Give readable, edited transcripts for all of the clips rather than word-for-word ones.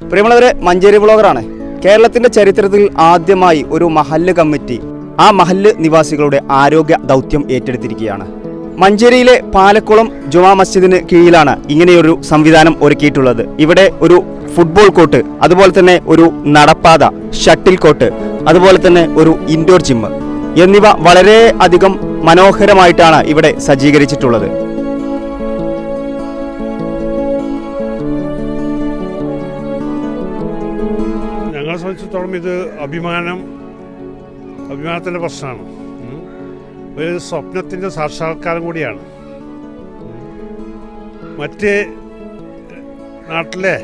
പ്രിയമുള്ളവരെ, മഞ്ചേരി ബ്ലോഗറാണ്. കേരളത്തിന്റെ ചരിത്രത്തിൽ ആദ്യമായി ഒരു മഹല്ല് കമ്മിറ്റി ആ മഹല്ല് നിവാസികളുടെ ആരോഗ്യ ദൗത്യം ഏറ്റെടുത്തിരിക്കുകയാണ്. മഞ്ചേരിയിലെ പാലക്കുളം ജുമാ മസ്ജിദിന് കീഴിലാണ് ഇങ്ങനെയൊരു സംവിധാനം ഒരുക്കിയിട്ടുള്ളത്. ഇവിടെ ഒരു ഫുട്ബോൾ കോർട്ട്, അതുപോലെ തന്നെ ഒരു നടപ്പാത, ഷട്ടിൽ കോർട്ട്, അതുപോലെ തന്നെ ഒരു ഇൻഡോർ ജിം എന്നിവ വളരെ അധികം മനോഹരമായിട്ടാണ് ഇവിടെ സജ്ജീകരിച്ചിട്ടുള്ളത്. ഞങ്ങളെ സംബന്ധിച്ചിടത്തോളം ഇത് അഭിമാനത്തിൻ്റെ പ്രശ്നമാണ്. ഒരു സ്വപ്നത്തിൻ്റെ സാക്ഷാത്കാരം കൂടിയാണ്. മറ്റ് നാട്ടിലെ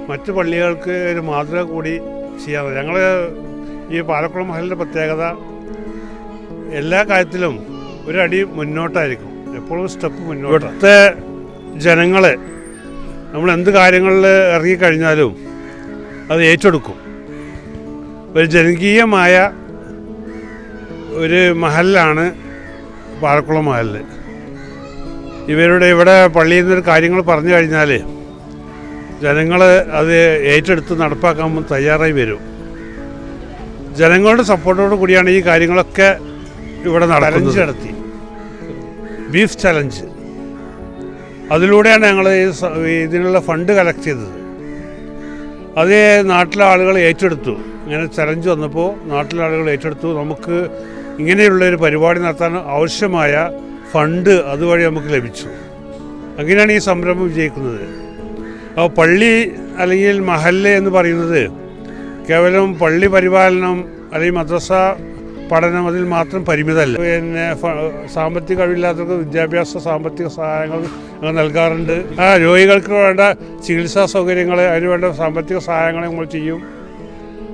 മറ്റ് പള്ളികൾക്ക് ഒരു മാതൃക കൂടി ചെയ്യാറ്. ഞങ്ങൾ ഈ പാലക്കുളം മഹലിൻ്റെ പ്രത്യേകത എല്ലാ കാര്യത്തിലും ഒരടി മുന്നോട്ടായിരിക്കും, എപ്പോഴും സ്റ്റെപ്പ് മുന്നോട്ട്. ഇവിടുത്തെ ജനങ്ങളെ നമ്മൾ എന്ത് കാര്യങ്ങളിൽ ഇറങ്ങിക്കഴിഞ്ഞാലും അത് ഏറ്റെടുക്കും. ഒരു ജനകീയമായ ഒരു മഹലാണ് പാലക്കുളം മഹല്. ഇവിടെ പള്ളിയിൽ നിന്നൊരു കാര്യങ്ങൾ പറഞ്ഞു കഴിഞ്ഞാൽ ജനങ്ങൾ അത് ഏറ്റെടുത്ത് നടപ്പാക്കാൻ തയ്യാറായി വരും. ജനങ്ങളുടെ സപ്പോർട്ടോട് കൂടിയാണ് ഈ കാര്യങ്ങളൊക്കെ ഇവിടെ ചലഞ്ച് നടത്തി. ബീഫ് ചലഞ്ച്, അതിലൂടെയാണ് ഞങ്ങൾ ഇതിനുള്ള ഫണ്ട് കളക്ട് ചെയ്തത്. അത് നാട്ടിലെ ആളുകൾ ഏറ്റെടുത്തു. ഇങ്ങനെ ചലഞ്ച് വന്നപ്പോൾ നാട്ടിലെ ആളുകൾ ഏറ്റെടുത്തു. നമുക്ക് ഇങ്ങനെയുള്ളൊരു പരിപാടി നടത്താൻ ആവശ്യമായ ഫണ്ട് അതുവഴി നമുക്ക് ലഭിച്ചു. അങ്ങനെയാണ് ഈ സംരംഭം വിജയിക്കുന്നത്. അപ്പോൾ പള്ളി അല്ലെങ്കിൽ മഹല്ല് എന്ന് പറയുന്നത് കേവലം പള്ളി പരിപാലനം അല്ലെങ്കിൽ മദ്രസ പഠനം അതിൽ മാത്രം പരിമിതമല്ല. പിന്നെ സാമ്പത്തിക കഴിവില്ലാത്തവർക്ക് വിദ്യാഭ്യാസ സാമ്പത്തിക സഹായങ്ങൾ നൽകാറുണ്ട്. രോഗികൾക്ക് വേണ്ട ചികിത്സാ സൗകര്യങ്ങൾ, അതിന് വേണ്ട സാമ്പത്തിക സഹായങ്ങൾ നമ്മൾ ചെയ്യും.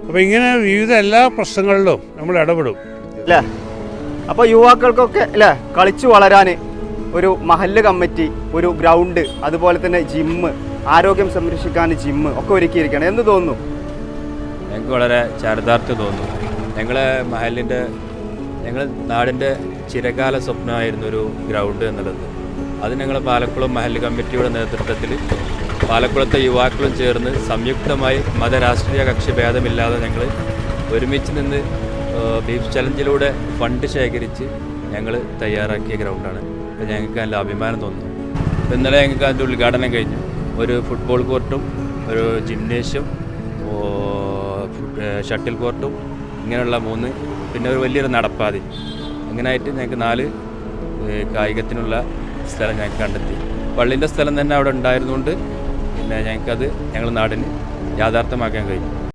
അപ്പോൾ ഇങ്ങനെ വിവിധ എല്ലാ പ്രശ്നങ്ങളിലും നമ്മൾ ഇടപെടും അല്ലേ. അപ്പോൾ യുവാക്കൾക്കൊക്കെ അല്ലേ കളിച്ചു വളരാൻ ഒരു മഹല്ല് കമ്മിറ്റി, ഒരു ഗ്രൗണ്ട്, അതുപോലെ തന്നെ ജിമ്മ്, ആരോഗ്യം സംരക്ഷിക്കാൻ ജിമ്മ് ഒക്കെ ഒരുക്കിയിരിക്കുകയാണ്. എന്ത് തോന്നുന്നു? ഞങ്ങൾക്ക് വളരെ ചാരിതാർത്ഥ്യം തോന്നുന്നു. ഞങ്ങളെ നാടിൻ്റെ ചിരകാല സ്വപ്നമായിരുന്നു ഒരു ഗ്രൗണ്ട് എന്നുള്ളത്. അത് ഞങ്ങൾ പാലക്കുളം മഹല്ല് കമ്മിറ്റിയുടെ നേതൃത്വത്തിൽ പാലക്കുളത്തെ യുവാക്കളും ചേർന്ന് സംയുക്തമായി മതരാഷ്ട്രീയ കക്ഷി ഭേദമില്ലാതെ ഞങ്ങൾ ഒരുമിച്ച് നിന്ന് ബീഫ് ചലഞ്ചിലൂടെ ഫണ്ട് ശേഖരിച്ച് ഞങ്ങൾ തയ്യാറാക്കിയ ഗ്രൗണ്ടാണ്. അപ്പോൾ ഞങ്ങൾക്ക് നല്ല അഭിമാനം തോന്നുന്നു. ഇന്നലെ ഞങ്ങൾക്ക് അതിൻ്റെ ഉദ്ഘാടനം കഴിഞ്ഞു. ഒരു ഫുട്ബോൾ കോർട്ടും ഒരു ജിംനേഷ്യം, ഷട്ടിൽ കോർട്ടും, ഇങ്ങനെയുള്ള 3, പിന്നെ ഒരു വലിയൊരു നടപ്പാതി, അങ്ങനെയായിട്ട് ഞങ്ങൾക്ക് 4 കായികത്തിനുള്ള സ്ഥലം ഞങ്ങൾക്ക് കണ്ടെത്തി. പള്ളീൻ്റെ സ്ഥലം തന്നെ അവിടെ ഉണ്ടായിരുന്നുകൊണ്ട് പിന്നെ ഞങ്ങൾക്കത് ഞങ്ങളുടെ നാടിന് യാഥാർത്ഥ്യമാക്കാൻ കഴിഞ്ഞു.